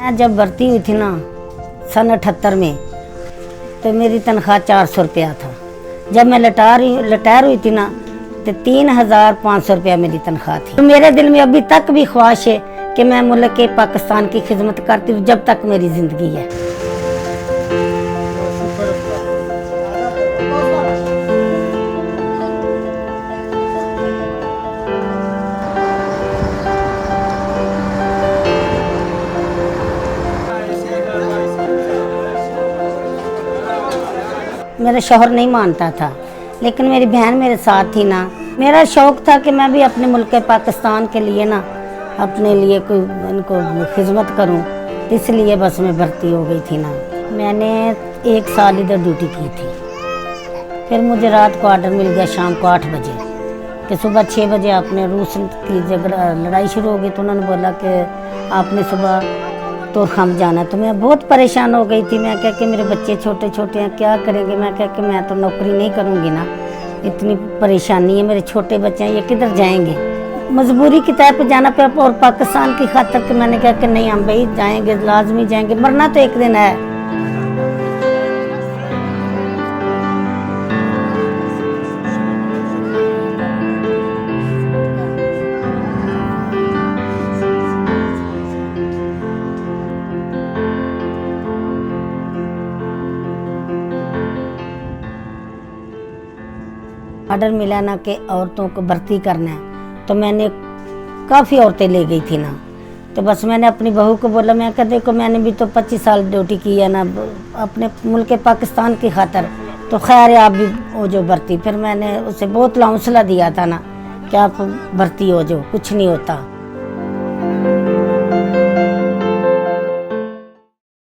मैं जब भर्ती हुई थी ना सन 78 में, तो मेरी तनख्वाह 400 रुपया था। जब मैं रिटायर हुई थी ना, तो 3500 रुपया मेरी तनख्वाह थी। तो मेरे दिल में अभी तक भी ख्वाहिश है कि मैं मुल्क के पाकिस्तान की खिदमत करती हूँ जब तक मेरी ज़िंदगी है। मेरा शौहर नहीं मानता था, लेकिन मेरी बहन मेरे साथ थी ना। मेरा शौक़ था कि मैं भी अपने मुल्क पाकिस्तान के लिए ना अपने लिए कोई इनको खिदमत करूं, इसलिए बस मैं भर्ती हो गई थी ना। मैंने 1 साल इधर ड्यूटी की थी। फिर मुझे रात को ऑर्डर मिल गया शाम को 8 बजे कि सुबह 6 बजे आपने रूस की लड़ाई शुरू हो गई। तो उन्होंने बोला कि आपने सुबह तोरखाम जाना है। तो मैं बहुत परेशान हो गई थी। मैं कह के मेरे बच्चे छोटे छोटे हैं, क्या करेंगे। मैं कह के मैं तो नौकरी नहीं करूँगी ना, इतनी परेशानी है, मेरे छोटे बच्चे हैं, ये किधर जाएंगे। मजबूरी की तय पे जाना पे और पाकिस्तान की खातर के मैंने कहा कि नहीं हम भाई जाएंगे, लाजमी जाएंगे, मरना तो एक दिन है। ऑर्डर मिला ना कि औरतों को भर्ती करना है, तो मैंने काफ़ी औरतें ले गई थी ना। तो बस मैंने अपनी बहू को बोला, मैं कहा देखो मैंने भी तो 25 साल ड्यूटी की है ना अपने मुल्क पाकिस्तान की खातर, तो खैर है आप भी हो जो भर्ती। फिर मैंने उसे बहुत हौसला दिया था ना कि आप भर्ती हो जाओ, कुछ नहीं होता।